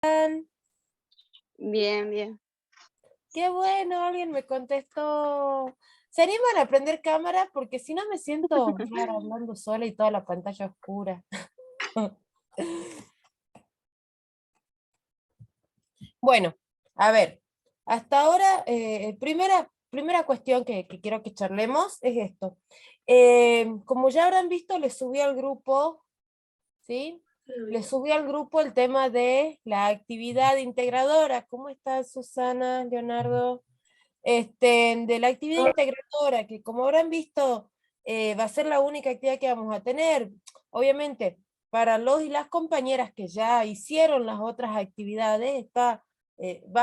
Bien, bien. Qué bueno, alguien me contestó. ¿Se animan a prender cámara? Porque si no me siento rara hablando sola y toda la pantalla oscura. Bueno, a ver, hasta ahora, primera cuestión que quiero que charlemos es esto. Como ya habrán visto, les subí al grupo, ¿sí? Les subí al grupo el tema de la actividad integradora. ¿Cómo estás, Susana, Leonardo? De la actividad integradora, que como habrán visto, va a ser la única actividad que vamos a tener. Obviamente, para los y las compañeras que ya hicieron las otras actividades, va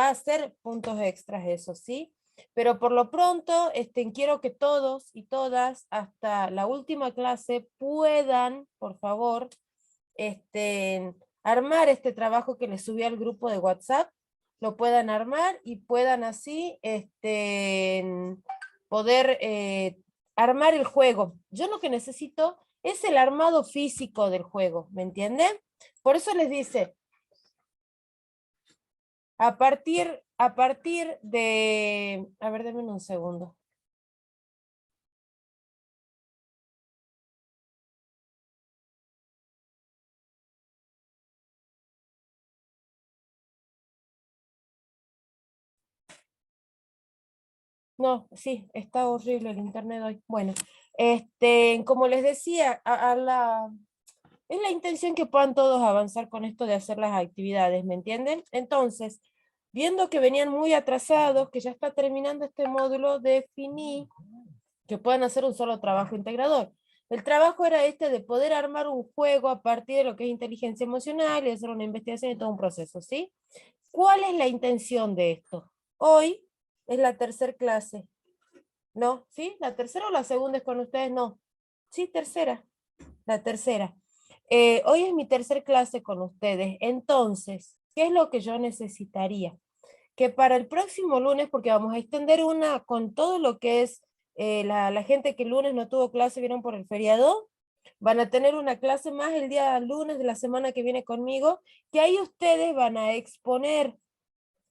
a ser puntos extras, eso sí. Pero por lo pronto, quiero que todos y todas, hasta la última clase, puedan, por favor, armar este trabajo que les subí al grupo de WhatsApp, lo puedan armar y puedan así poder armar el juego. Yo lo que necesito es el armado físico del juego, ¿me entienden? Por eso les dice, a partir de, a ver, denme un segundo. No, sí, está horrible el internet hoy. Bueno, como les decía, es la intención que puedan todos avanzar con esto de hacer las actividades, ¿me entienden? Entonces, viendo que venían muy atrasados, que ya está terminando este módulo, definí que puedan hacer un solo trabajo integrador. El trabajo era este de poder armar un juego a partir de lo que es inteligencia emocional y hacer una investigación y todo un proceso, ¿sí? ¿Cuál es la intención de esto? Hoy es la tercera clase, ¿no? ¿Sí? ¿La tercera o la segunda es con ustedes? No. Sí, tercera. La tercera. Hoy es mi tercer clase con ustedes. Entonces, ¿qué es lo que yo necesitaría? Que para el próximo lunes, porque vamos a extender una con todo lo que es la gente que el lunes no tuvo clase, vieron por el feriado, van a tener una clase más el día lunes de la semana que viene conmigo, que ahí ustedes van a exponer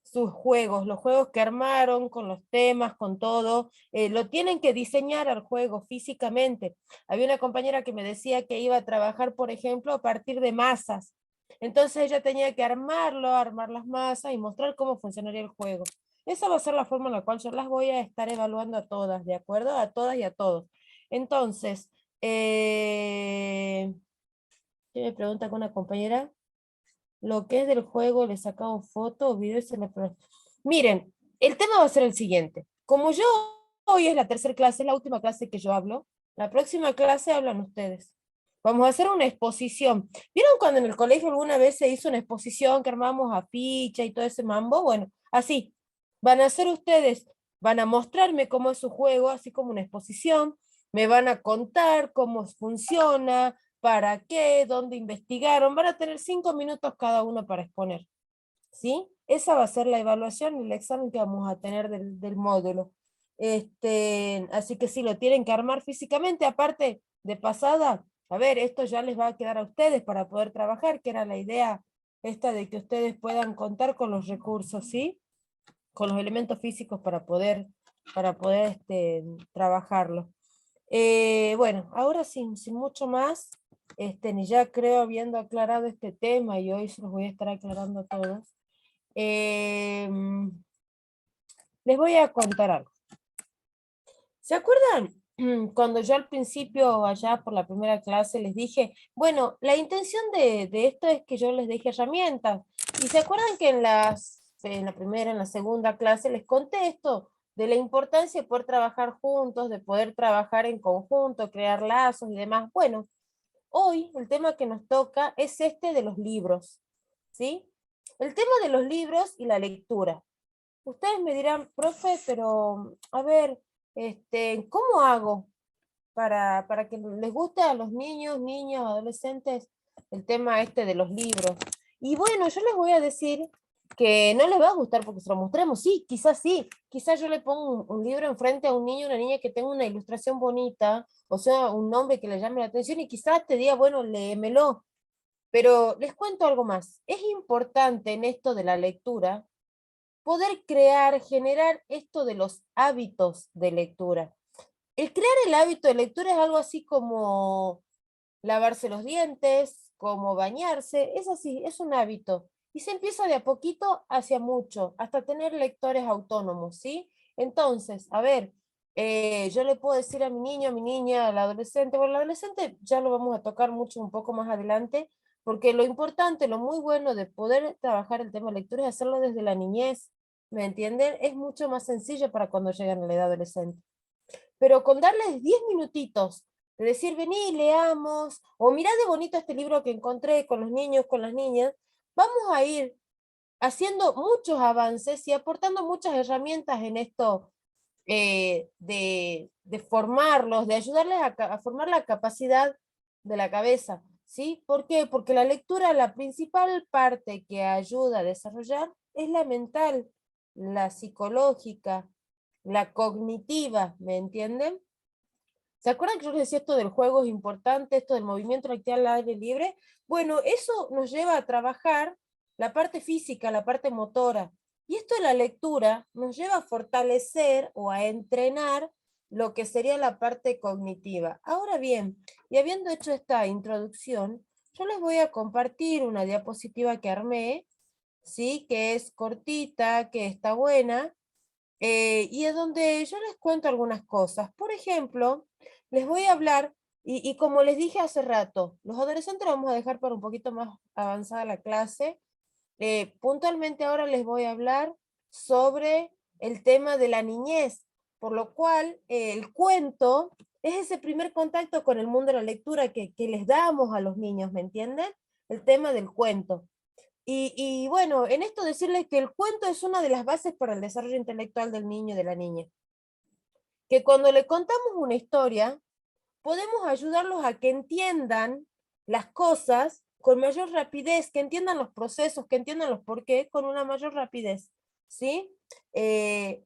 sus juegos, los juegos que armaron, con los temas, con todo, lo tienen que diseñar al juego físicamente. Había una compañera que me decía que iba a trabajar, por ejemplo, a partir de masas. Entonces ella tenía que armarlo, armar las masas y mostrar cómo funcionaría el juego. Esa va a ser la forma en la cual yo las voy a estar evaluando a todas, ¿de acuerdo? A todas y a todos. Entonces, ¿qué me pregunta con una compañera? Lo que es del juego, le sacamos foto o video y se le... Miren, el tema va a ser el siguiente. Como yo hoy es la tercera clase, es la última clase que yo hablo, la próxima clase hablan ustedes. Vamos a hacer una exposición. ¿Vieron cuando en el colegio alguna vez se hizo una exposición que armamos aficha y todo ese mambo? Bueno, así. Van a hacer ustedes, van a mostrarme cómo es su juego, así como una exposición, me van a contar cómo funciona, para qué, dónde investigaron, van a tener 5 minutos cada uno para exponer, ¿sí? Esa va a ser la evaluación y el examen que vamos a tener del módulo. Así que sí, lo tienen que armar físicamente, aparte de pasada, a ver, esto ya les va a quedar a ustedes para poder trabajar, que era la idea esta de que ustedes puedan contar con los recursos, ¿sí? Con los elementos físicos para poder trabajarlo. Bueno, ahora sin mucho más, ni ya creo habiendo aclarado este tema, y hoy se los voy a estar aclarando a todos, les voy a contar algo. ¿Se acuerdan cuando yo al principio, allá por la primera clase, les dije, bueno, la intención de esto es que yo les deje herramientas? Y se acuerdan que en la primera, en la segunda clase les conté esto, de la importancia de poder trabajar juntos, de poder trabajar en conjunto, crear lazos y demás. Bueno, hoy el tema que nos toca es este de los libros, ¿sí? El tema de los libros y la lectura. Ustedes me dirán, profe, pero a ver, ¿cómo hago para que les guste a los niños, adolescentes, el tema este de los libros? Y bueno, yo les voy a decir que no les va a gustar porque se lo mostremos, sí, quizás yo le pongo un libro enfrente a un niño, una niña que tenga una ilustración bonita, o sea, un nombre que le llame la atención y quizás te diga, bueno, léemelo, Pero les cuento algo más. Es importante en esto de la lectura poder crear, generar esto de los hábitos de lectura. El crear el hábito de lectura es algo así como lavarse los dientes, como bañarse, es así, es un hábito. Y se empieza de a poquito hacia mucho, hasta tener lectores autónomos, ¿sí? Entonces, a ver, yo le puedo decir a mi niño, a mi niña, al adolescente, bueno, el adolescente ya lo vamos a tocar mucho un poco más adelante, porque lo importante, lo muy bueno de poder trabajar el tema de lectura es hacerlo desde la niñez, ¿me entienden? Es mucho más sencillo para cuando llegan a la edad adolescente. Pero con darles 10 minutitos, de decir, vení, leamos, o mirá de bonito este libro que encontré con los niños, con las niñas, vamos a ir haciendo muchos avances y aportando muchas herramientas en esto de formarlos, de ayudarles a formar la capacidad de la cabeza, ¿sí? ¿Por qué? Porque la lectura, la principal parte que ayuda a desarrollar es la mental, la psicológica, la cognitiva, ¿me entienden? ¿Se acuerdan que yo les decía esto del juego es importante, esto del movimiento, la actividad al aire libre? Bueno, eso nos lleva a trabajar la parte física, la parte motora. Y esto de la lectura nos lleva a fortalecer o a entrenar lo que sería la parte cognitiva. Ahora bien, y habiendo hecho esta introducción, yo les voy a compartir una diapositiva que armé, ¿sí? Que es cortita, que está buena, y es donde yo les cuento algunas cosas. Por ejemplo, les voy a hablar, y como les dije hace rato, los adolescentes los vamos a dejar para un poquito más avanzada la clase. Puntualmente ahora les voy a hablar sobre el tema de la niñez, por lo cual el cuento es ese primer contacto con el mundo de la lectura que les damos a los niños, ¿me entienden? El tema del cuento. Y bueno, en esto decirles que el cuento es una de las bases para el desarrollo intelectual del niño y de la niña. Que cuando le contamos una historia, podemos ayudarlos a que entiendan las cosas con mayor rapidez, que entiendan los procesos, que entiendan los por qué con una mayor rapidez, ¿sí? Eh,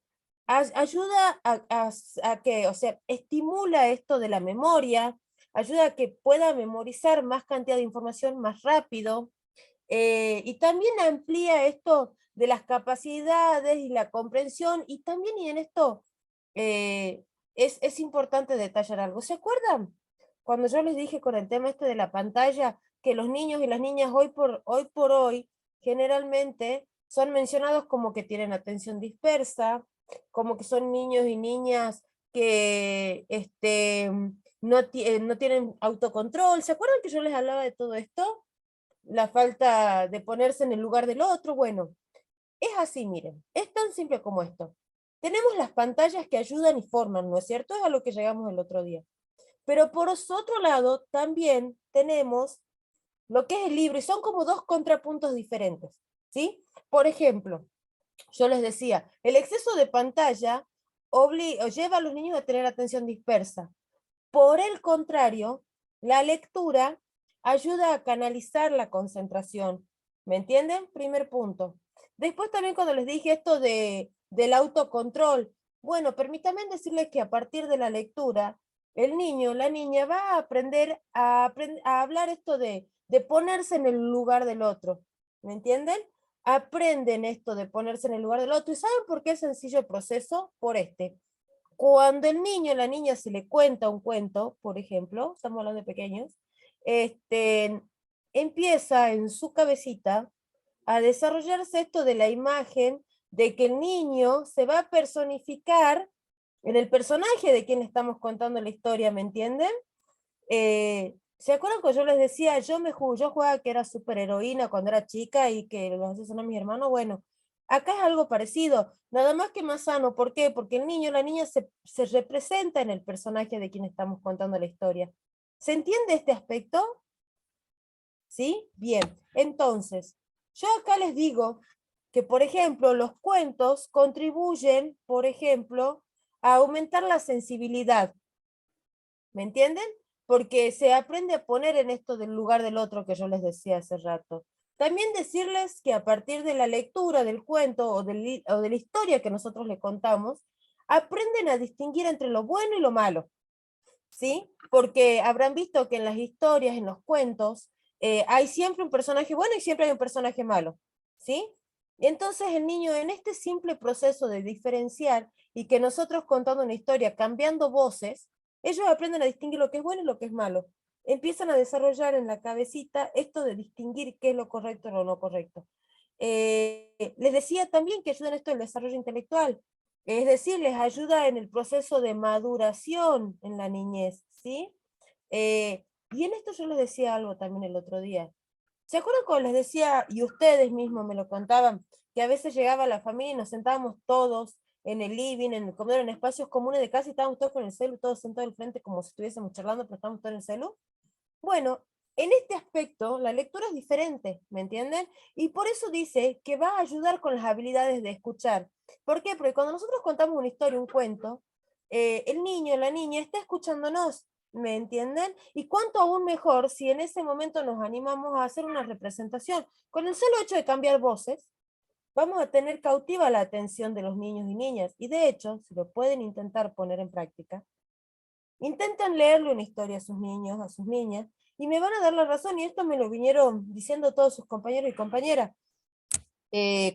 ayuda a que, o sea, estimula esto de la memoria, ayuda a que pueda memorizar más cantidad de información más rápido, y también amplía esto de las capacidades y la comprensión, y también y en esto eh, es importante detallar algo. ¿Se acuerdan? Cuando yo les dije con el tema este de la pantalla, que los niños y las niñas hoy por hoy generalmente son mencionados como que tienen atención dispersa, como que son niños y niñas que no tienen autocontrol. ¿Se acuerdan que yo les hablaba de todo esto? La falta de ponerse en el lugar del otro, bueno, es así, miren, es tan simple como esto. Tenemos las pantallas que ayudan y forman, ¿no es cierto? Es a lo que llegamos el otro día. Pero por otro lado, también tenemos lo que es el libro, y son como dos contrapuntos diferentes, ¿sí? Por ejemplo, yo les decía, el exceso de pantalla lleva a los niños a tener atención dispersa. Por el contrario, la lectura ayuda a canalizar la concentración. ¿Me entienden? Primer punto. Después también cuando les dije esto del autocontrol, bueno, permítanme decirles que a partir de la lectura, el niño, la niña va a aprender a hablar esto de ponerse en el lugar del otro. ¿Me entienden? Aprenden esto de ponerse en el lugar del otro. ¿Y saben por qué es sencillo el proceso? Por este. Cuando el niño o la niña se le cuenta un cuento, por ejemplo, estamos hablando de pequeños, este, empieza en su cabecita a desarrollarse esto de la imagen de que el niño se va a personificar en el personaje de quien estamos contando la historia, ¿me entienden? ¿Se acuerdan que yo les decía, yo jugaba que era superheroína cuando era chica y que los hacía sonar mis hermanos? Bueno, acá es algo parecido, nada más que más sano. ¿Por qué? Porque el niño o la niña se representa en el personaje de quien estamos contando la historia. ¿Se entiende este aspecto? ¿Sí? Bien, entonces, yo acá les digo que, por ejemplo, los cuentos contribuyen, por ejemplo, a aumentar la sensibilidad. ¿Me entienden? Porque se aprende a poner en esto del lugar del otro que yo les decía hace rato. También decirles que a partir de la lectura del cuento o de la historia que nosotros le contamos, aprenden a distinguir entre lo bueno y lo malo, ¿sí? Porque habrán visto que en las historias, en los cuentos, hay siempre un personaje bueno y siempre hay un personaje malo, ¿sí? Y entonces el niño en este simple proceso de diferenciar y que nosotros contando una historia, cambiando voces, ellos aprenden a distinguir lo que es bueno y lo que es malo. Empiezan a desarrollar en la cabecita esto de distinguir qué es lo correcto o lo no correcto. Les decía también que ayuda en esto el desarrollo intelectual, es decir, les ayuda en el proceso de maduración en la niñez, ¿sí? Y en esto yo les decía algo también el otro día. ¿Se acuerdan cuando les decía, y ustedes mismos me lo contaban, que a veces llegaba la familia y nos sentábamos todos en el living, en el comedor, en espacios comunes de casa y estábamos todos con el celu, todos sentados al frente como si estuviésemos charlando, pero estábamos todos en el celu? Bueno, en este aspecto la lectura es diferente, ¿me entienden? Y por eso dice que va a ayudar con las habilidades de escuchar. ¿Por qué? Porque cuando nosotros contamos una historia, un cuento, el niño, la niña está escuchándonos, ¿me entienden? Y cuánto aún mejor si en ese momento nos animamos a hacer una representación. Con el solo hecho de cambiar voces, vamos a tener cautiva la atención de los niños y niñas. Y de hecho, si lo pueden intentar poner en práctica, intentan leerle una historia a sus niños, a sus niñas, y me van a dar la razón, y esto me lo vinieron diciendo todos sus compañeros y compañeras.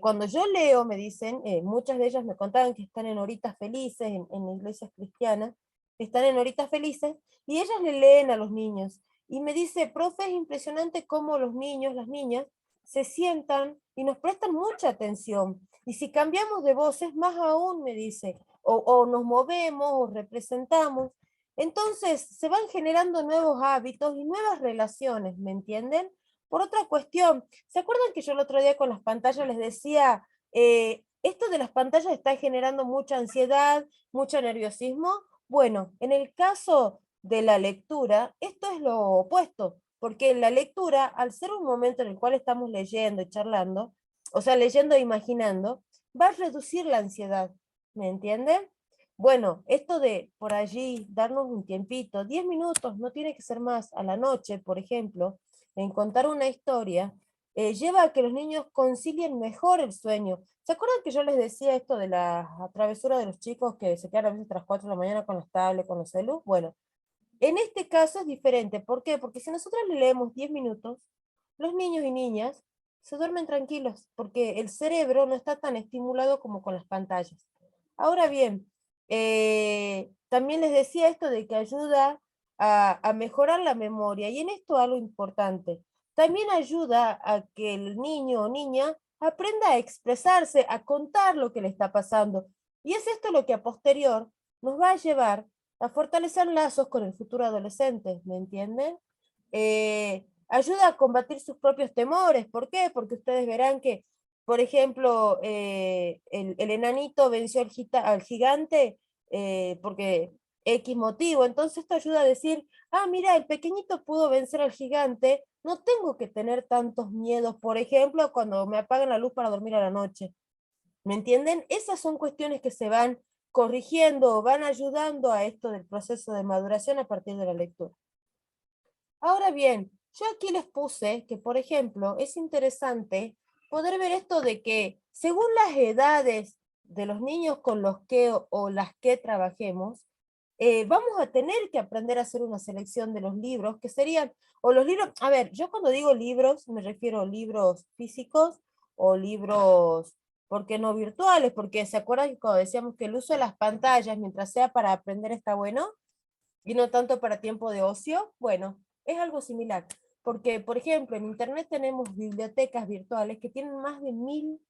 Cuando yo leo, me dicen, muchas de ellas me contaban que están en horitas felices, en iglesias cristianas, están en horitas felices, y ellas le leen a los niños. Y me dice, profe, es impresionante cómo los niños, las niñas, se sientan y nos prestan mucha atención. Y si cambiamos de voces, más aún, me dice, o nos movemos, o representamos. Entonces, se van generando nuevos hábitos y nuevas relaciones, ¿me entienden? Por otra cuestión, ¿se acuerdan que yo el otro día con las pantallas les decía, esto de las pantallas está generando mucha ansiedad, mucho nerviosismo? Bueno, en el caso de la lectura, esto es lo opuesto, porque la lectura, al ser un momento en el cual estamos leyendo y charlando, o sea, leyendo e imaginando, va a reducir la ansiedad, ¿me entienden? Bueno, esto de por allí darnos un tiempito, 10 minutos, no tiene que ser más, a la noche, por ejemplo, en contar una historia, lleva a que los niños concilien mejor el sueño. ¿Se acuerdan que yo les decía esto de la travesura de los chicos que se quedan a veces a las 4 de la mañana con las tablets, con los celus? Bueno, en este caso es diferente. ¿Por qué? Porque si nosotros le leemos 10 minutos, los niños y niñas se duermen tranquilos, porque el cerebro no está tan estimulado como con las pantallas. Ahora bien, también les decía esto de que ayuda a mejorar la memoria, y en esto algo importante. También ayuda a que el niño o niña aprenda a expresarse, a contar lo que le está pasando. Y es esto lo que a posterior nos va a llevar a fortalecer lazos con el futuro adolescente, ¿me entienden? Ayuda a combatir sus propios temores. ¿Por qué? Porque ustedes verán que, por ejemplo, el enanito venció al gigante porque X motivo. Entonces esto ayuda a decir, ah, mira, el pequeñito pudo vencer al gigante, no tengo que tener tantos miedos, por ejemplo, cuando me apagan la luz para dormir a la noche. ¿Me entienden? Esas son cuestiones que se van corrigiendo o van ayudando a esto del proceso de maduración a partir de la lectura. Ahora bien, yo aquí les puse que, por ejemplo, es interesante poder ver esto de que según las edades de los niños con los que o las que trabajemos, vamos a tener que aprender a hacer una selección de los libros, que serían, o los libros, a ver, yo cuando digo libros, me refiero a libros físicos o libros, ¿por qué no virtuales? Porque se acuerdan que cuando decíamos que el uso de las pantallas, mientras sea para aprender, está bueno, y no tanto para tiempo de ocio. Bueno, es algo similar, porque, por ejemplo, en Internet tenemos bibliotecas virtuales que tienen más de 1000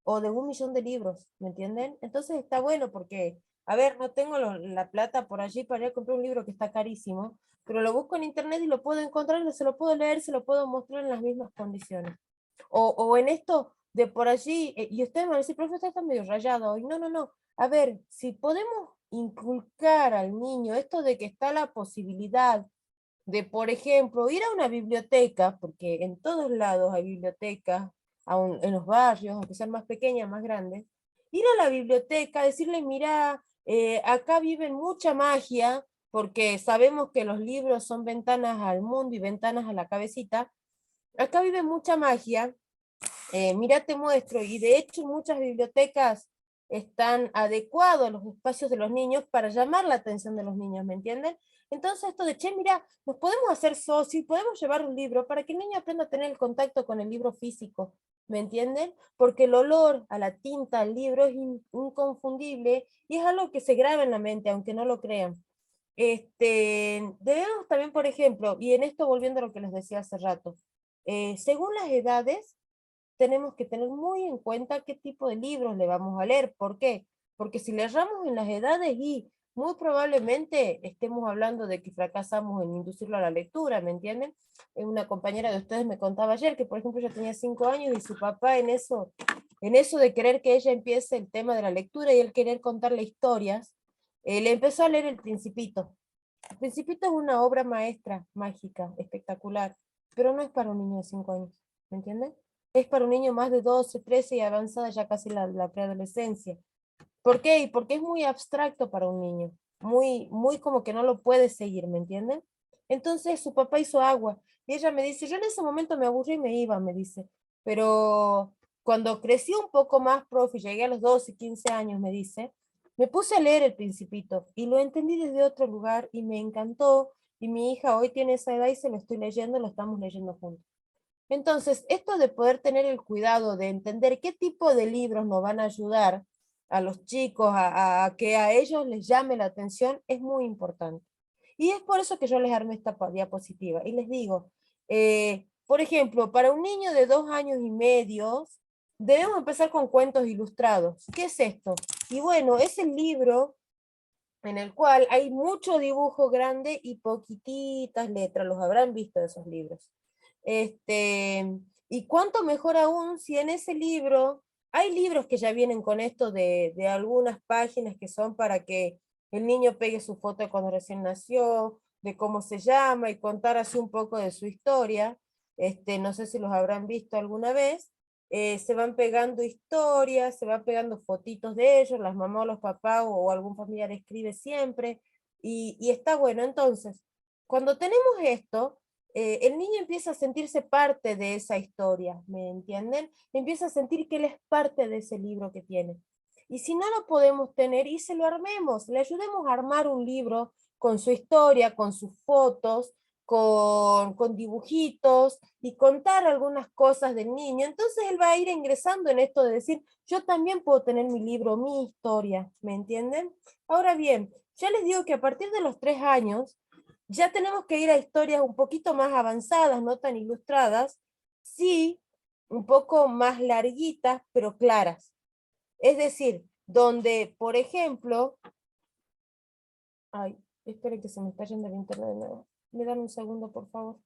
o de 1 millón de libros, ¿me entienden? Entonces está bueno porque, a ver, no tengo la plata por allí para ir a comprar un libro que está carísimo, pero lo busco en internet y lo puedo encontrar, se lo puedo leer, se lo puedo mostrar en las mismas condiciones. O en esto de por allí, y ustedes me van a decir, profe, usted está medio rayado, y no, no, no. A ver, si podemos inculcar al niño esto de que está la posibilidad de, por ejemplo, ir a una biblioteca, porque en todos lados hay bibliotecas, aun en los barrios, aunque sean más pequeñas, más grandes, ir a la biblioteca, decirle, mira, acá viven mucha magia, porque sabemos que los libros son ventanas al mundo y ventanas a la cabecita, acá vive mucha magia, mira, te muestro, y de hecho muchas bibliotecas están adecuados a los espacios de los niños para llamar la atención de los niños, ¿me entienden? Entonces esto de, che, mira, nos podemos hacer socios, podemos llevar un libro para que el niño aprenda a tener el contacto con el libro físico, ¿me entienden? Porque el olor a la tinta, al libro es inconfundible y es algo que se graba en la mente, aunque no lo crean. Debemos también, por ejemplo, y en esto volviendo a lo que les decía hace rato, según las edades, tenemos que tener muy en cuenta qué tipo de libros le vamos a leer. ¿Por qué? Porque si le erramos en las edades y muy probablemente estemos hablando de que fracasamos en inducirlo a la lectura, ¿me entienden? Una compañera de ustedes me contaba ayer que, por ejemplo, ella tenía 5 años y su papá en eso de querer que ella empiece el tema de la lectura y él querer contarle historias, le empezó a leer El Principito. El Principito es una obra maestra, mágica, espectacular, pero no es para un niño de 5 años, ¿me entienden? Es para un niño más de 12, 13 y avanzada ya casi la preadolescencia. ¿Por qué? Porque es muy abstracto para un niño, muy como que no lo puede seguir, ¿me entienden? Entonces su papá hizo agua y ella me dice, yo en ese momento me aburrí y me iba, me dice, pero cuando crecí un poco más, profe, llegué a los 12, 15 años, me dice, me puse a leer El Principito y lo entendí desde otro lugar y me encantó y mi hija hoy tiene esa edad y se lo estoy leyendo, lo estamos leyendo juntos. Entonces, esto de poder tener el cuidado de entender qué tipo de libros nos van a ayudar a los chicos a que a ellos les llame la atención es muy importante. Y es por eso que yo les armé esta diapositiva. Y les digo, por ejemplo, para un niño de 2 años y medio, debemos empezar con cuentos ilustrados. ¿Qué es esto? Y bueno, es el libro en el cual hay mucho dibujo grande y poquititas letras. Los habrán visto esos libros. Y cuánto mejor aún si en ese libro, hay libros que ya vienen con esto de algunas páginas que son para que el niño pegue su foto de cuando recién nació, de cómo se llama y contar así un poco de su historia. No sé si los habrán visto alguna vez. Se van pegando historias, se van pegando fotitos de ellos, las mamás o los papás o algún familiar escribe siempre, y está bueno. Entonces, cuando tenemos esto, el niño empieza a sentirse parte de esa historia, ¿me entienden? Empieza a sentir que él es parte de ese libro que tiene. Y si no lo podemos tener, y se lo armemos, le ayudemos a armar un libro con su historia, con sus fotos, con dibujitos y contar algunas cosas del niño. Entonces él va a ir ingresando en esto de decir, yo también puedo tener mi libro, mi historia, ¿me entienden? Ahora bien, ya les digo que a partir de los 3 años, ya tenemos que ir a historias un poquito más avanzadas, no tan ilustradas, sí, un poco más larguitas, pero claras. Es decir, donde, por ejemplo, ay, esperen que se me está yendo el internet de nuevo. Me dan un segundo, por favor.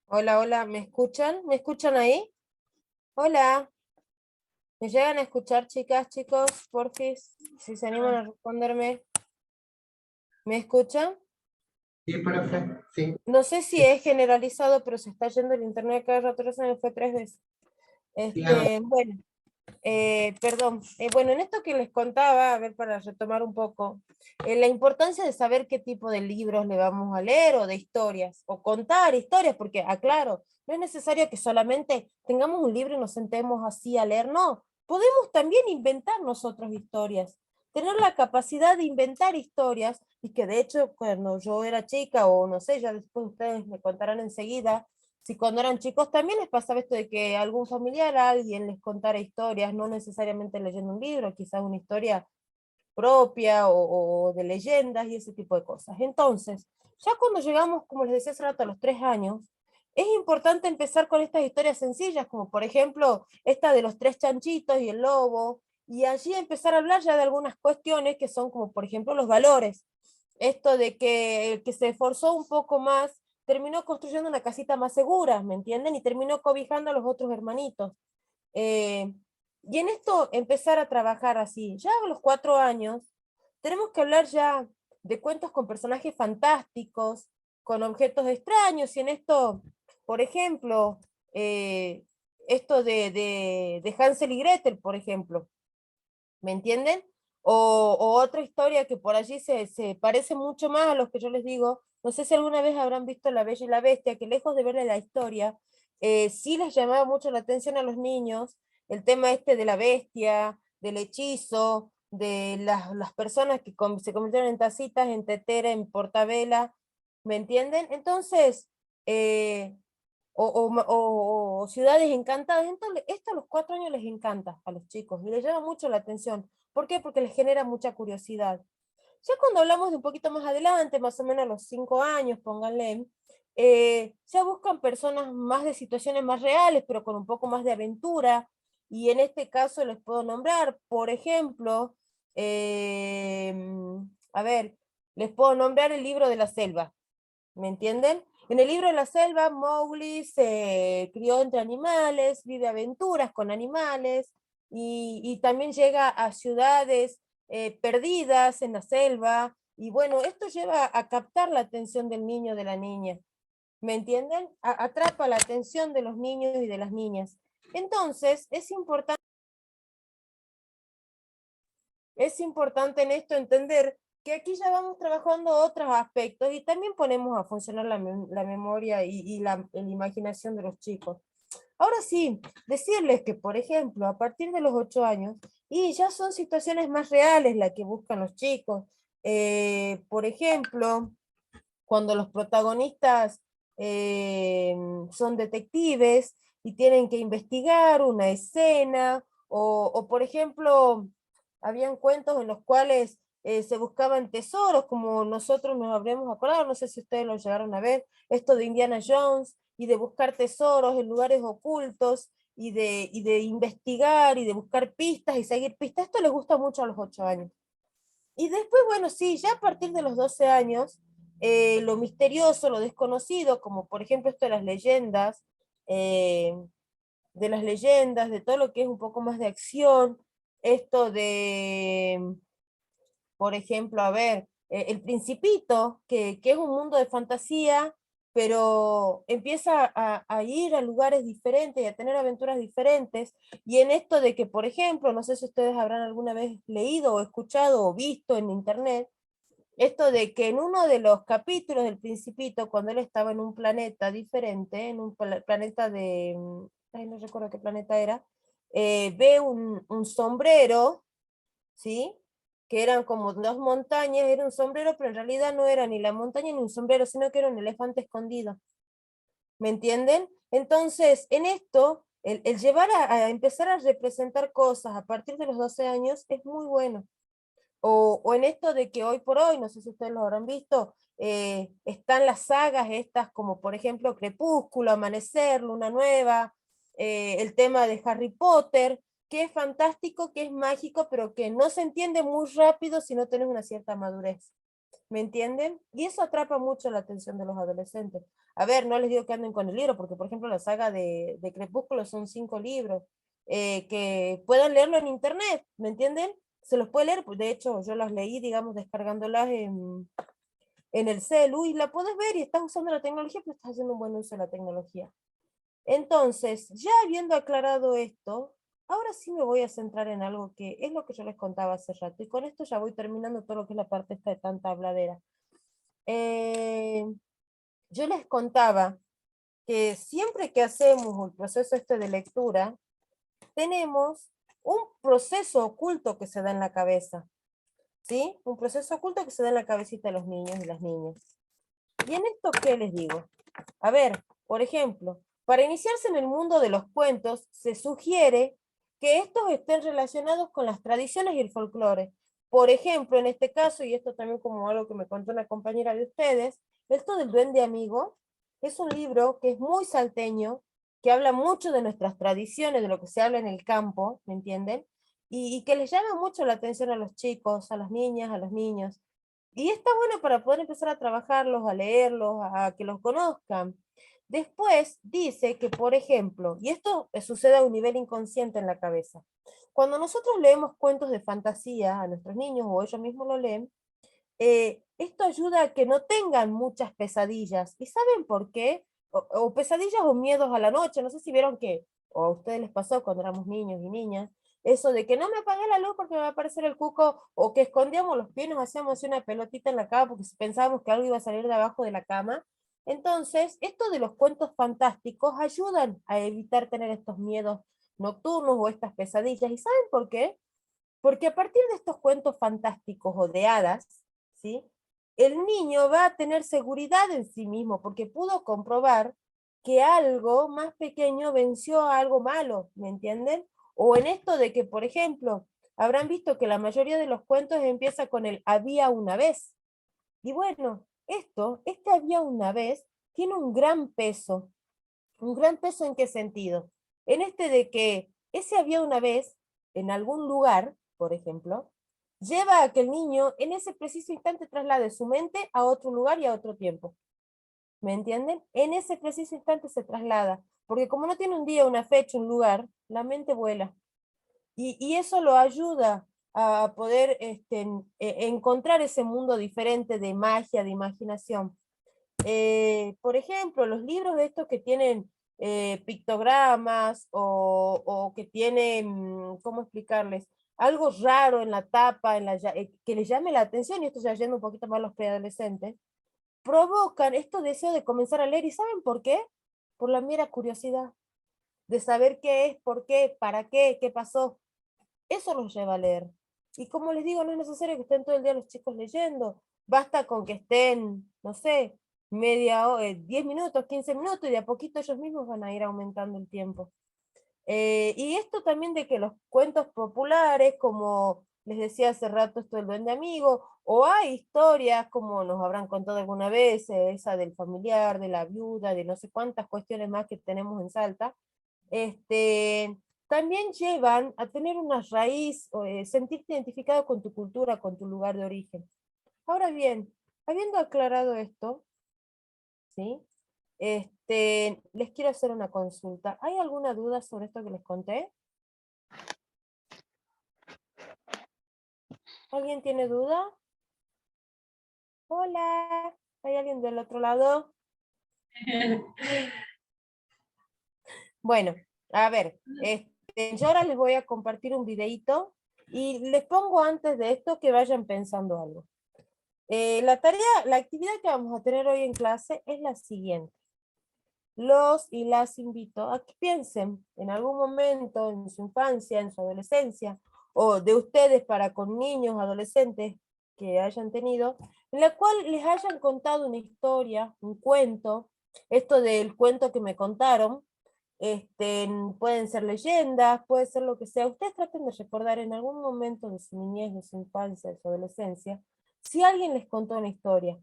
Hola, hola, ¿me escuchan? ¿Me escuchan ahí? Hola, ¿me llegan a escuchar, chicas, chicos? Porfis, si se animan a responderme. ¿Me escuchan? Sí, profe, sí. No sé si es generalizado, pero se está yendo el internet cada rato, ya se me fue 3 veces. Sí, a ver, Bueno, perdón. Bueno, en esto que les contaba, a ver, para retomar un poco, la importancia de saber qué tipo de libros le vamos a leer o de historias, o contar historias, porque, aclaro, no es necesario que solamente tengamos un libro y nos sentemos así a leer, no, podemos también inventar nosotros historias, tener la capacidad de inventar historias, y que de hecho cuando yo era chica, o no sé, ya después ustedes me contarán enseguida, si cuando eran chicos también les pasaba esto de que algún familiar, alguien les contara historias, no necesariamente leyendo un libro, quizás una historia propia o de leyendas y ese tipo de cosas. Entonces, ya cuando llegamos, como les decía hace rato, a los 3 años, es importante empezar con estas historias sencillas, como por ejemplo esta de los 3 chanchitos y el lobo, y allí empezar a hablar ya de algunas cuestiones que son como por ejemplo los valores. esto de que el que se esforzó un poco más terminó construyendo una casita más segura, ¿me entienden? Y terminó cobijando a los otros hermanitos. Eh, y en esto empezar a trabajar así, ya a los 4 años, tenemos que hablar ya de cuentos con personajes fantásticos, con objetos extraños, y en esto, por ejemplo, esto de Hansel y Gretel, por ejemplo, ¿me entienden? O otra historia que por allí se parece mucho más a los que yo les digo, no sé si alguna vez habrán visto La Bella y la Bestia, que lejos de verle la historia, sí les llamaba mucho la atención a los niños, el tema este de la bestia, del hechizo, de las personas que se convirtieron en tacitas, en tetera, en portabela, ¿me entienden? Entonces, o ciudades encantadas. Entonces, esto a los 4 años les encanta a los chicos y les llama mucho la atención. ¿Por qué? Porque les genera mucha curiosidad. Ya cuando hablamos de un poquito más adelante, más o menos a los 5 años, pónganle, ya buscan personas más de situaciones más reales, pero con un poco más de aventura. Y en este caso les puedo nombrar, por ejemplo, a ver, les puedo nombrar el libro de la selva. ¿Me entienden? En el libro de la selva, Mowgli se crió entre animales, vive aventuras con animales, y también llega a ciudades perdidas en la selva, y bueno, esto lleva a captar la atención del niño o de la niña. ¿Me entienden? Atrapa la atención de los niños y de las niñas. Entonces, es importante en esto entender que aquí ya vamos trabajando otros aspectos y también ponemos a funcionar la memoria y la imaginación de los chicos. Ahora sí, decirles que, por ejemplo, a partir de los 8 años, y ya son situaciones más reales las que buscan los chicos. Por ejemplo, cuando los protagonistas son detectives y tienen que investigar una escena, o por ejemplo, habían cuentos en los cuales se buscaban tesoros, como nosotros nos habremos acordado, no sé si ustedes lo llegaron a ver, esto de Indiana Jones, y de buscar tesoros en lugares ocultos, y de investigar, y de buscar pistas, y seguir pistas. Esto les gusta mucho a los 8 años. Y después, bueno, sí, ya a partir de los 12 años, lo misterioso, lo desconocido, como por ejemplo esto eh, de las leyendas, de todo lo que es un poco más de acción, esto de, por ejemplo, a ver, El Principito, que es un mundo de fantasía, pero empieza a ir a lugares diferentes y a tener aventuras diferentes, y en esto de que, por ejemplo, no sé si ustedes habrán alguna vez leído o escuchado o visto en internet, esto de que en uno de los capítulos del Principito, cuando él estaba en un planeta diferente, en un planeta de, ay, no recuerdo qué planeta era, ve un sombrero, ¿sí? Que eran como 2 montañas, era un sombrero, pero en realidad no era ni la montaña ni un sombrero, sino que era un elefante escondido. ¿Me entienden? Entonces, en esto, el llevar a empezar a representar cosas a partir de los 12 años es muy bueno. O en esto de que hoy por hoy, no sé si ustedes lo habrán visto, están las sagas estas como por ejemplo Crepúsculo, Amanecer, Luna Nueva, el tema de Harry Potter, que es fantástico, que es mágico, pero que no se entiende muy rápido si no tienes una cierta madurez. ¿Me entienden? Y eso atrapa mucho la atención de los adolescentes. A ver, no les digo que anden con el libro, porque por ejemplo la saga de Crepúsculo son 5 libros, que puedan leerlo en internet, ¿me entienden? Se los puede leer, pues de hecho yo las leí, digamos, descargándolas en el celu, y la puedes ver y estás usando la tecnología, pero estás haciendo un buen uso de la tecnología. Entonces, ya habiendo aclarado esto, ahora sí me voy a centrar en algo que es lo que yo les contaba hace rato, y con esto ya voy terminando todo lo que es la parte esta de tanta habladera. Eh, yo les contaba que siempre que hacemos el proceso este de lectura, tenemos un proceso oculto que se da en la cabeza, ¿sí? Un proceso oculto que se da en la cabecita de los niños y las niñas. ¿Y en esto qué les digo? A ver, por ejemplo, para iniciarse en el mundo de los cuentos, se sugiere que estos estén relacionados con las tradiciones y el folclore. Por ejemplo, en este caso, y esto también como algo que me contó una compañera de ustedes, esto del Duende Amigo es un libro que es muy salteño, que habla mucho de nuestras tradiciones, de lo que se habla en el campo, ¿me entienden? Y que les llama mucho la atención a los chicos, a las niñas, a los niños. Y está bueno para poder empezar a trabajarlos, a leerlos, a que los conozcan. Después dice que, por ejemplo, y esto sucede a un nivel inconsciente en la cabeza, cuando nosotros leemos cuentos de fantasía a nuestros niños o ellos mismos lo leen, esto ayuda a que no tengan muchas pesadillas. ¿Y saben por qué? O pesadillas o miedos a la noche. No sé si vieron que, o a ustedes les pasó cuando éramos niños y niñas, eso de que no me apagué la luz porque me va a aparecer el cuco, o que escondíamos los pies y nos hacíamos así una pelotita en la cama porque pensábamos que algo iba a salir de abajo de la cama. Entonces, esto de los cuentos fantásticos ayudan a evitar tener estos miedos nocturnos o estas pesadillas. ¿Y saben por qué? Porque a partir de estos cuentos fantásticos o de hadas, ¿sí? El niño va a tener seguridad en sí mismo, porque pudo comprobar que algo más pequeño venció a algo malo, ¿me entienden? O en esto de que, por ejemplo, habrán visto que la mayoría de los cuentos empieza con el había una vez. Y bueno, este había una vez, tiene un gran peso. ¿Un gran peso en qué sentido? En este de que ese había una vez, en algún lugar, por ejemplo, lleva a que el niño en ese preciso instante traslade su mente a otro lugar y a otro tiempo. ¿Me entienden? En ese preciso instante se traslada, porque como no tiene un día, una fecha, un lugar, la mente vuela. Y eso lo ayuda a poder encontrar ese mundo diferente de magia, de imaginación. Por ejemplo, los libros de estos que tienen pictogramas o que tienen, ¿cómo explicarles? Algo raro en la tapa, que les llame la atención, y esto ya yendo un poquito más a los preadolescentes, provocan estos deseos de comenzar a leer. ¿Y saben por qué? Por la mera curiosidad de saber qué es, por qué, para qué pasó. Eso los lleva a leer. Y como les digo, no es necesario que estén todo el día los chicos leyendo. Basta con que estén, no sé, 10 minutos, 15 minutos, y de a poquito ellos mismos van a ir aumentando el tiempo. Y esto también de que los cuentos populares, como les decía hace rato, esto del duende amigo, o hay historias, como nos habrán contado alguna vez, esa del familiar, de la viuda, de no sé cuántas cuestiones más que tenemos en Salta, también llevan a tener una raíz, o, sentirte identificado con tu cultura, con tu lugar de origen. Ahora bien, habiendo aclarado esto, ¿sí? Les quiero hacer una consulta. ¿Hay alguna duda sobre esto que les conté? ¿Alguien tiene duda? Hola, ¿hay alguien del otro lado? Bueno, a ver, yo ahora les voy a compartir un videíto y les pongo antes de esto que vayan pensando algo. La actividad que vamos a tener hoy en clase es la siguiente. Los y las invito a que piensen en algún momento en su infancia, en su adolescencia, o de ustedes para con niños, adolescentes que hayan tenido, en la cual les hayan contado una historia, un cuento, esto del cuento que me contaron, pueden ser leyendas, puede ser lo que sea. Ustedes traten de recordar en algún momento de su niñez, de su infancia, de su adolescencia, si alguien les contó una historia.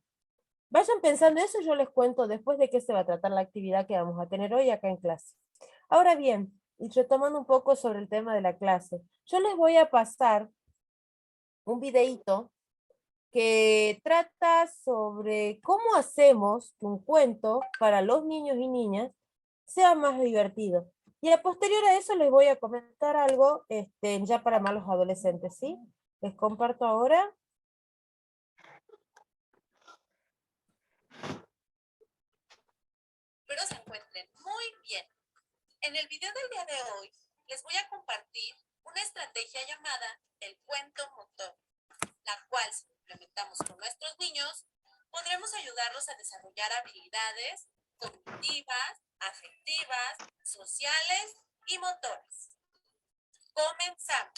Vayan pensando eso, yo les cuento después de qué se va a tratar la actividad que vamos a tener hoy acá en clase. Ahora bien, y retomando un poco sobre el tema de la clase, yo les voy a pasar un videíto que trata sobre cómo hacemos que un cuento para los niños y niñas sea más divertido. Y a posterior a eso les voy a comentar algo ya para más los adolescentes, ¿sí? Les comparto ahora. Espero se encuentren muy bien. En el video del día de hoy les voy a compartir una estrategia llamada el cuento motor, la cual si implementamos con nuestros niños, podremos ayudarlos a desarrollar habilidades cognitivas, afectivas, sociales y motoras. Comenzamos.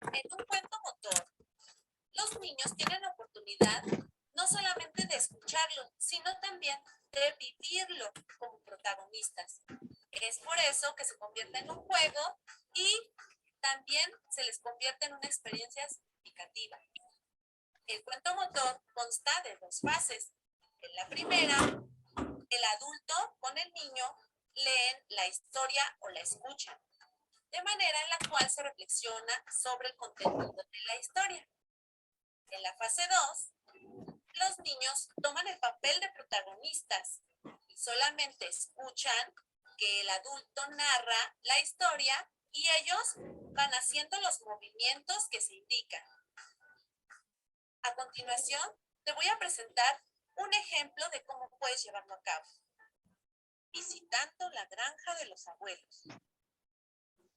En un cuento motor, los niños tienen la oportunidad no solamente de escucharlo, sino también de vivirlo como protagonistas. Es por eso que se convierte en un juego y también se les convierte en una experiencia significativa. El cuento motor consta de dos fases. En la primera, el adulto con el niño leen la historia o la escuchan, de manera en la cual se reflexiona sobre el contenido de la historia. En la fase 2, los niños toman el papel de protagonistas y solamente escuchan que el adulto narra la historia y ellos van haciendo los movimientos que se indican. A continuación, te voy a presentar un ejemplo de cómo puedes llevarlo a cabo. Visitando la granja de los abuelos.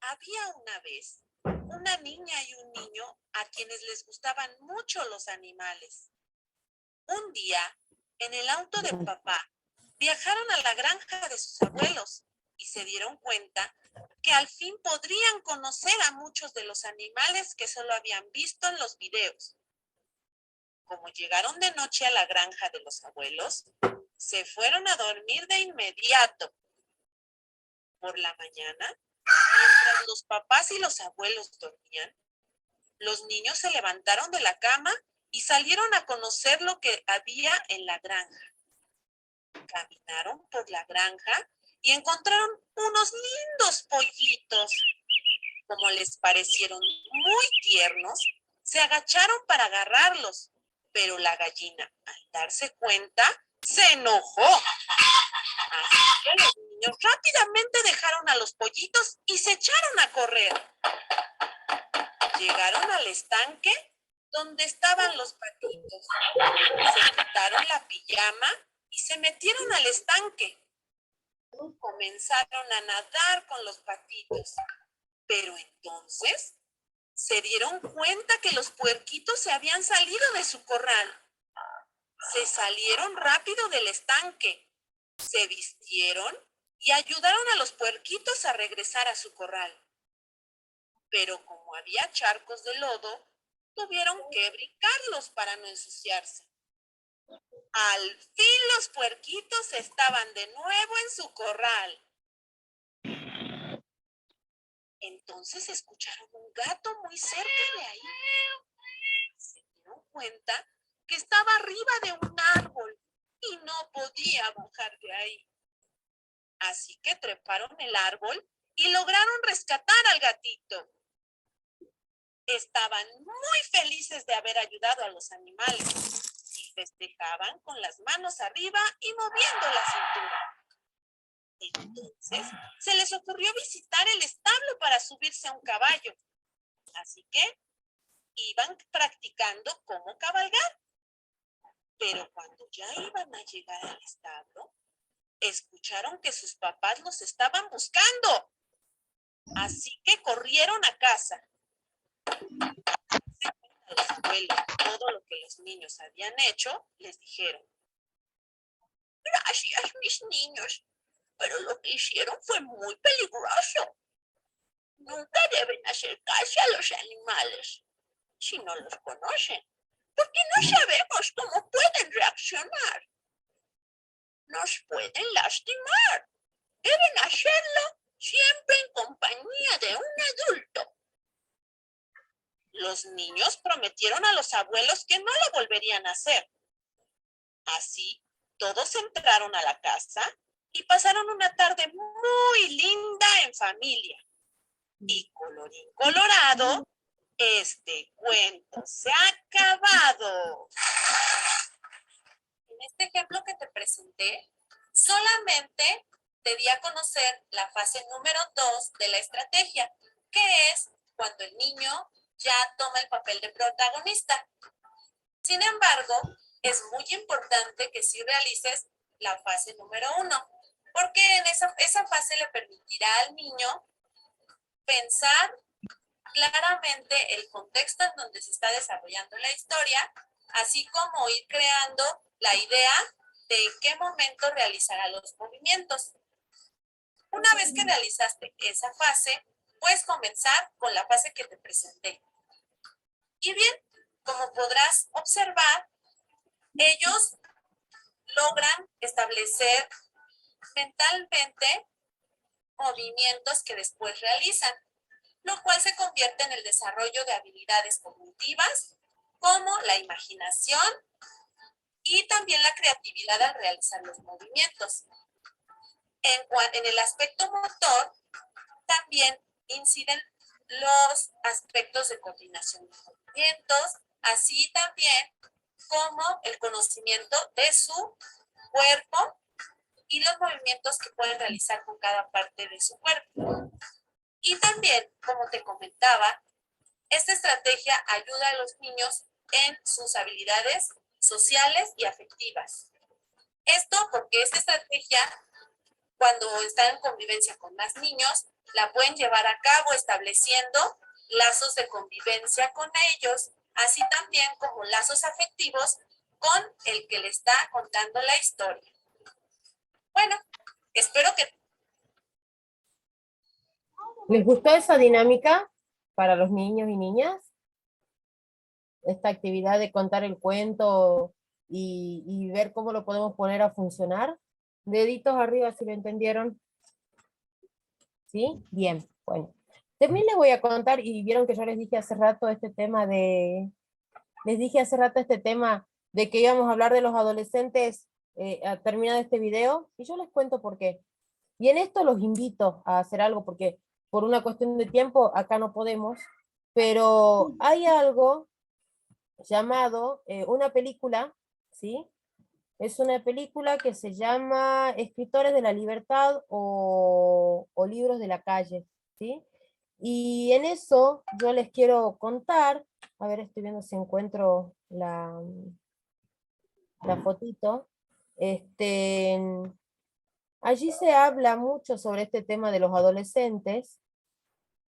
Había una vez una niña y un niño a quienes les gustaban mucho los animales. Un día, en el auto de papá, viajaron a la granja de sus abuelos y se dieron cuenta que al fin podrían conocer a muchos de los animales que solo habían visto en los videos. Como llegaron de noche a la granja de los abuelos, se fueron a dormir de inmediato. Por la mañana, mientras los papás y los abuelos dormían, los niños se levantaron de la cama y salieron a conocer lo que había en la granja. Caminaron por la granja y encontraron unos lindos pollitos. Como les parecieron muy tiernos, se agacharon para agarrarlos, pero la gallina, al darse cuenta, se enojó. Así que los niños rápidamente dejaron a los pollitos y se echaron a correr. Llegaron al estanque donde estaban los patitos. Se quitaron la pijama y se metieron al estanque. Comenzaron a nadar con los patitos. Pero entonces se dieron cuenta que los puerquitos se habían salido de su corral. Se salieron rápido del estanque, se vistieron y ayudaron a los puerquitos a regresar a su corral. Pero como había charcos de lodo, tuvieron que brincarlos para no ensuciarse. Al fin los puerquitos estaban de nuevo en su corral. Entonces escucharon un gato muy cerca de ahí. Se dieron cuenta que estaba arriba de un árbol y no podía bajar de ahí. Así que treparon el árbol y lograron rescatar al gatito. Estaban muy felices de haber ayudado a los animales y festejaban con las manos arriba y moviendo la cintura. Entonces, se les ocurrió visitar el establo para subirse a un caballo. Así que iban practicando cómo cabalgar. Pero cuando ya iban a llegar al establo, escucharon que sus papás los estaban buscando. Así que corrieron a casa. A los abuelos todo lo que los niños habían hecho, les dijeron: gracias, mis niños, pero lo que hicieron fue muy peligroso. Nunca deben acercarse a los animales si no los conocen, porque no sabemos cómo pueden reaccionar. Nos pueden lastimar. Deben hacerlo siempre en compañía de un adulto. Los niños prometieron a los abuelos que no lo volverían a hacer. Así, todos entraron a la casa y pasaron una tarde muy linda en familia. Y colorín colorado, este cuento se ha acabado. En este ejemplo que te presenté, solamente te di a conocer la fase número 2 de la estrategia, que es cuando el niño ya toma el papel de protagonista. Sin embargo, es muy importante que sí realices la fase número 1, porque en esa fase le permitirá al niño pensar claramente el contexto en donde se está desarrollando la historia, así como ir creando la idea de en qué momento realizará los movimientos. Una vez que realizaste esa fase, puedes comenzar con la fase que te presenté. Y bien, como podrás observar, ellos logran establecer mentalmente movimientos que después realizan, lo cual se convierte en el desarrollo de habilidades cognitivas como la imaginación y también la creatividad al realizar los movimientos. En el aspecto motor, también inciden los aspectos de coordinación de movimientos, así también como el conocimiento de su cuerpo y los movimientos que pueden realizar con cada parte de su cuerpo. Y también, como te comentaba, esta estrategia ayuda a los niños en sus habilidades sociales y afectivas. Esto porque esta estrategia, cuando están en convivencia con más niños, la pueden llevar a cabo estableciendo lazos de convivencia con ellos, así también como lazos afectivos con el que le está contando la historia. Bueno, espero que... ¿Les gustó esa dinámica para los niños y niñas? Esta actividad de contar el cuento y ver cómo lo podemos poner a funcionar. Deditos arriba si lo entendieron. ¿Sí? Bien, bueno. También les voy a contar, y vieron que yo les dije hace rato este tema de... Les dije hace rato este tema de que íbamos a hablar de los adolescentes a terminar este video, y yo les cuento por qué. Y en esto los invito a hacer algo, porque por una cuestión de tiempo acá no podemos, pero hay algo llamado, una película, ¿sí? Es una película que se llama Escritores de la Libertad o Libros de la Calle, ¿sí? Y en eso yo les quiero contar, a ver, estoy viendo si encuentro la fotito. Allí se habla mucho sobre este tema de los adolescentes,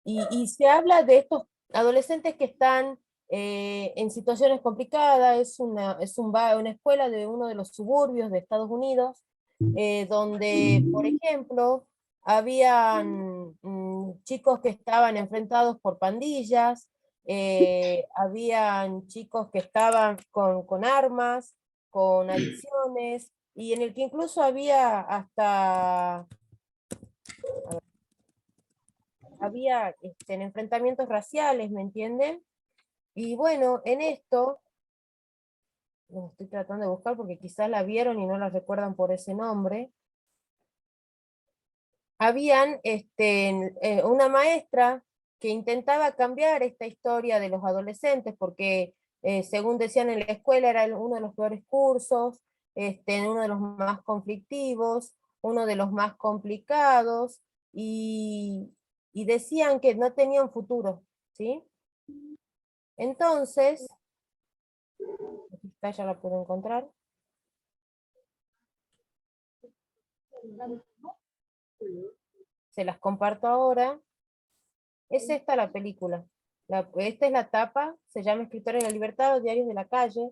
y se habla de estos adolescentes que están en situaciones complicadas. Una escuela de uno de los suburbios de Estados Unidos, donde, por ejemplo, habían chicos que estaban enfrentados por pandillas, habían chicos que estaban con armas, con adicciones, y en el que incluso había hasta en enfrentamientos raciales, ¿me entienden? Y bueno, en esto, lo estoy tratando de buscar porque quizás la vieron y no la recuerdan por ese nombre. Habían una maestra que intentaba cambiar esta historia de los adolescentes, porque según decían en la escuela era uno de los peores cursos, uno de los más conflictivos, uno de los más complicados, y decían que no tenían futuro, ¿sí? Entonces, esta ya la puedo encontrar. Se las comparto ahora. Es esta la película. Esta es la tapa, se llama Escritores de la Libertad o Diarios de la Calle.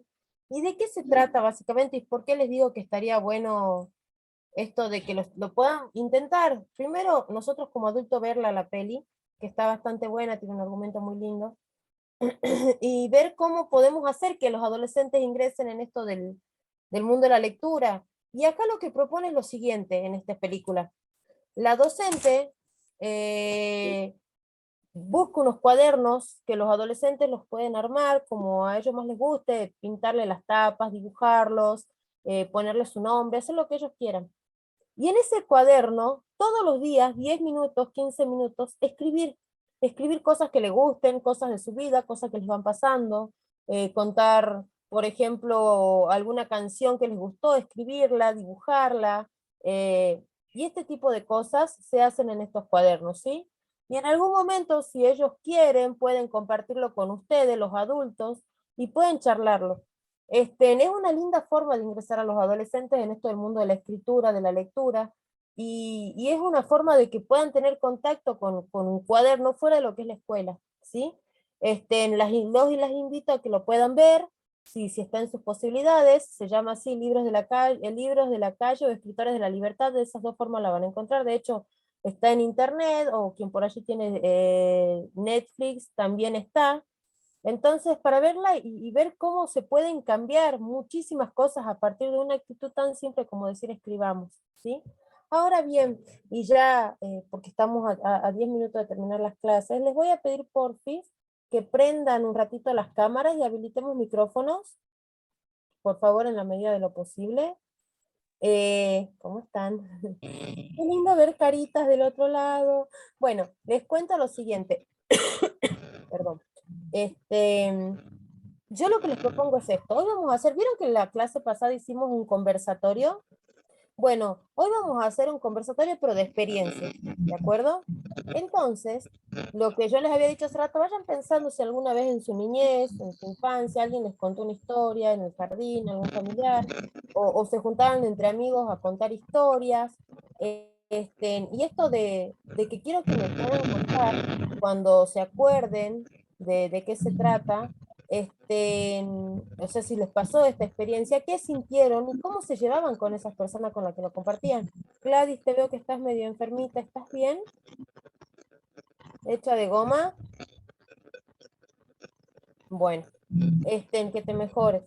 ¿Y de qué se trata básicamente? ¿Y por qué les digo que estaría bueno esto de que lo puedan intentar? Primero, nosotros como adultos verla la peli, que está bastante buena, tiene un argumento muy lindo, y ver cómo podemos hacer que los adolescentes ingresen en esto del mundo de la lectura. Y acá lo que propone es lo siguiente en esta película. La docente busca unos cuadernos que los adolescentes los pueden armar como a ellos más les guste, pintarle las tapas, dibujarlos, ponerle su nombre, hacer lo que ellos quieran. Y en ese cuaderno, todos los días, 10 minutos, 15 minutos, escribir cosas que le gusten, cosas de su vida, cosas que les van pasando, contar, por ejemplo, alguna canción que les gustó, escribirla, dibujarla, y este tipo de cosas se hacen en estos cuadernos, ¿sí? Y en algún momento, si ellos quieren, pueden compartirlo con ustedes, los adultos, y pueden charlarlo. Es una linda forma de ingresar a los adolescentes en esto del mundo de la escritura, de la lectura, y es una forma de que puedan tener contacto con un cuaderno fuera de lo que es la escuela, ¿sí? Los y las invito a que lo puedan ver, si está en sus posibilidades. Se llama así Libros de la Calle o Escritores de la Libertad. De esas dos formas la van a encontrar. De hecho, está en internet, o quien por allí tiene Netflix también está. Entonces, para verla y ver cómo se pueden cambiar muchísimas cosas a partir de una actitud tan simple como decir escribamos, ¿sí? Ahora bien, y ya, porque estamos a 10 minutos de terminar las clases, les voy a pedir porfis que prendan un ratito las cámaras y habilitemos micrófonos, por favor, en la medida de lo posible. ¿Cómo están? Qué lindo ver caritas del otro lado. Bueno, les cuento lo siguiente. Perdón. Yo lo que les propongo es esto. Hoy vamos a hacer, ¿vieron que en la clase pasada hicimos un conversatorio? Bueno, hoy vamos a hacer un conversatorio, pero de experiencia, ¿de acuerdo? Entonces, lo que yo les había dicho hace rato, vayan pensando si alguna vez en su niñez, en su infancia, alguien les contó una historia en el jardín, algún familiar, o se juntaban entre amigos a contar historias. Y esto de que quiero que me puedan contar cuando se acuerden de qué se trata, o sea, si les pasó esta experiencia, qué sintieron y cómo se llevaban con esas personas con las que lo compartían. Gladys, te veo que estás medio enfermita, ¿estás bien? ¿Hecha de goma? Bueno, que te mejores.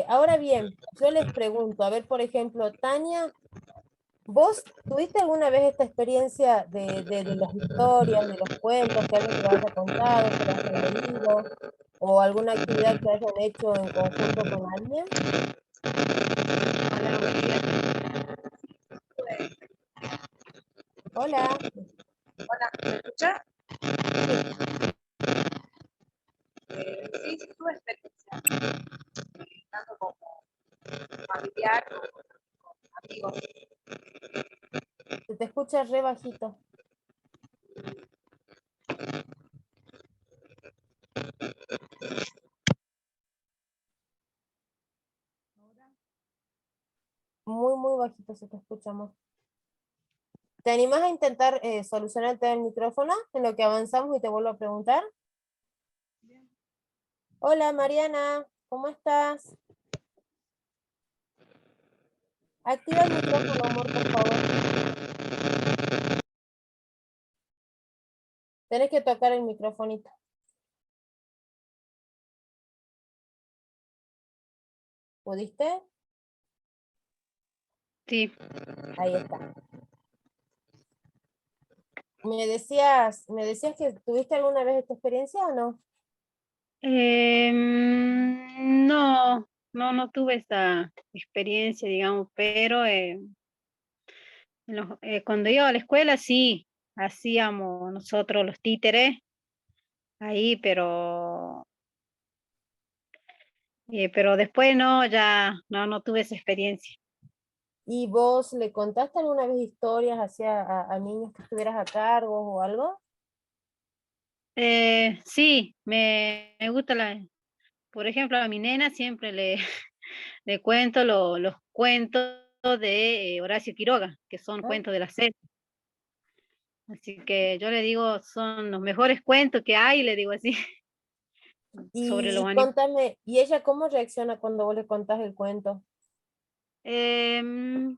Ahora bien, yo les pregunto, a ver, por ejemplo, Tania, ¿vos tuviste alguna vez esta experiencia de las historias, de los cuentos que alguien te lo haya contado, que lo hayan leído, o alguna actividad que hayan hecho en conjunto con alguien? Hola, buen día. Hola. Hola, ¿me escucha? Sí. Sí, sí, tuve experiencia, tanto como familiar como con amigos. Se te escucha re bajito. Muy, muy bajito se te escucha, amor. ¿Te animás a intentar solucionar el tema del micrófono en lo que avanzamos y te vuelvo a preguntar? Hola, Mariana, ¿cómo estás? Activa el micrófono, amor, por favor. Tenés que tocar el microfonito. ¿Pudiste? Sí. Ahí está. ¿Me decías que tuviste alguna vez esta experiencia o no? No, no tuve esta experiencia, digamos, pero cuando iba a la escuela sí, hacíamos nosotros los títeres ahí, pero después no, ya no tuve esa experiencia. ¿Y vos le contaste alguna vez historias hacia a niños que estuvieras a cargo o algo? Sí, me gusta por ejemplo, a mi nena siempre le cuento los cuentos de Horacio Quiroga, que son ¿Ah? cuentos de la selva. Así que yo le digo, son los mejores cuentos que hay, le digo así, sobre los Y animales. contame, ¿y ella cómo reacciona cuando vos le contás el cuento? Bien,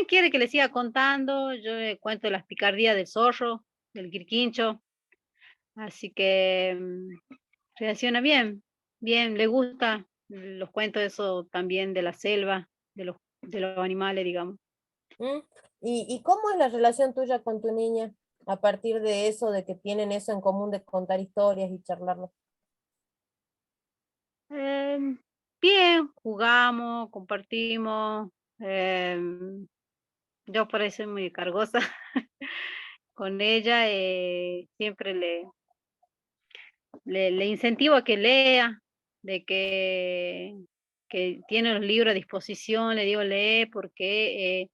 quiere que le siga contando, yo le cuento las picardías del zorro, del quirquincho, así que reacciona bien, bien, le gusta los cuentos eso también de la selva, de los animales, digamos. ¿Mm? ¿Y cómo es la relación tuya con tu niña a partir de eso, de que tienen eso en común de contar historias y charlarlo? Em, Bien, jugamos, compartimos, yo por eso soy muy cargosa con ella, siempre le incentivo a que lea, de que tiene los libros a disposición, le digo lee porque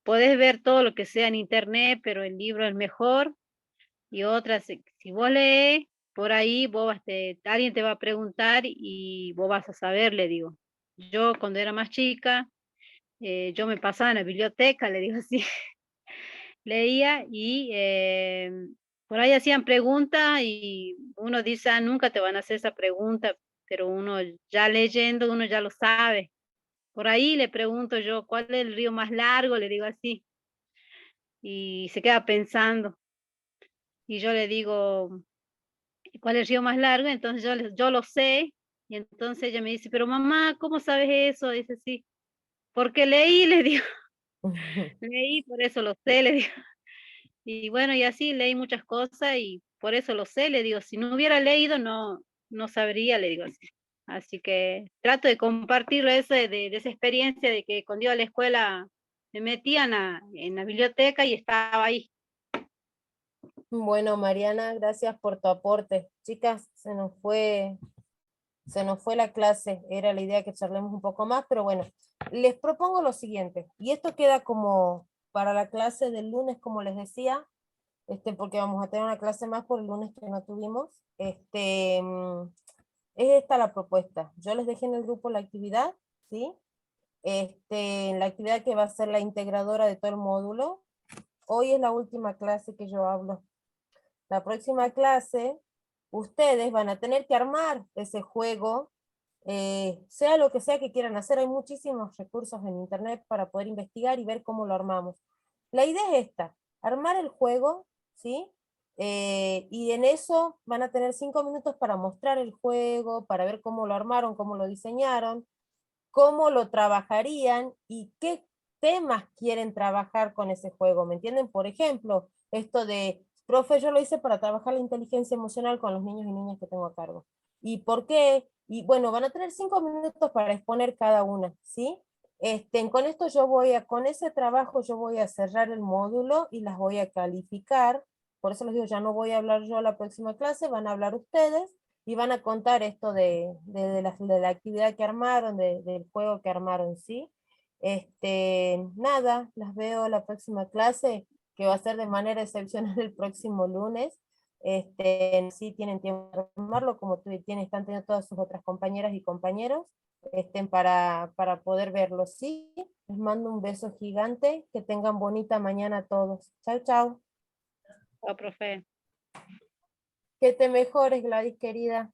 podés ver todo lo que sea en internet, pero el libro es mejor. Y otra, si vos lees, por ahí alguien te va a preguntar y vos vas a saber, le digo. Yo cuando era más chica, yo me pasaba en la biblioteca, le digo así, leía y por ahí hacían preguntas y uno dice, nunca te van a hacer esa pregunta, pero uno ya leyendo, uno ya lo sabe. Por ahí le pregunto yo, ¿cuál es el río más largo? Le digo así, y se queda pensando. Y yo le digo, ¿cuál es el río más largo? Entonces yo lo sé, y entonces ella me dice, pero mamá, ¿cómo sabes eso? Dice, sí, porque leí, le digo, leí, por eso lo sé, le digo. Y bueno, y así leí muchas cosas y por eso lo sé, le digo, si no hubiera leído no sabría, le digo así. Así que trato de compartirlo eso de esa experiencia de que cuando iba a la escuela me metían en la biblioteca y estaba ahí. Bueno, Mariana, gracias por tu aporte. Chicas, se nos fue la clase. Era la idea que charlemos un poco más, pero bueno, les propongo lo siguiente. Y esto queda como para la clase del lunes, como les decía, porque vamos a tener una clase más por el lunes que no tuvimos. Es esta la propuesta. Yo les dejé en el grupo la actividad, ¿sí? La actividad que va a ser la integradora de todo el módulo. Hoy es la última clase que yo hablo. La próxima clase, ustedes van a tener que armar ese juego, sea lo que sea que quieran hacer. Hay muchísimos recursos en internet para poder investigar y ver cómo lo armamos. La idea es esta, armar el juego, ¿sí? Y en eso van a tener 5 minutos para mostrar el juego, para ver cómo lo armaron, cómo lo diseñaron, cómo lo trabajarían y qué temas quieren trabajar con ese juego, ¿me entienden? Por ejemplo, esto de, profe, yo lo hice para trabajar la inteligencia emocional con los niños y niñas que tengo a cargo. ¿Y por qué? Y bueno, van a tener 5 minutos para exponer cada una, ¿sí? Con esto con ese trabajo yo voy a cerrar el módulo y las voy a calificar. Por eso les digo, ya no voy a hablar yo la próxima clase, van a hablar ustedes y van a contar esto de la actividad que armaron, del juego que armaron, ¿sí? Nada, las veo la próxima clase, que va a ser de manera excepcional el próximo lunes. Sí tienen tiempo de armarlo, como están teniendo todas sus otras compañeras y compañeros, para poder verlo, ¿sí? Les mando un beso gigante, que tengan bonita mañana todos. Chau, chau. Oh, profe. Que te mejores, Gladys, querida.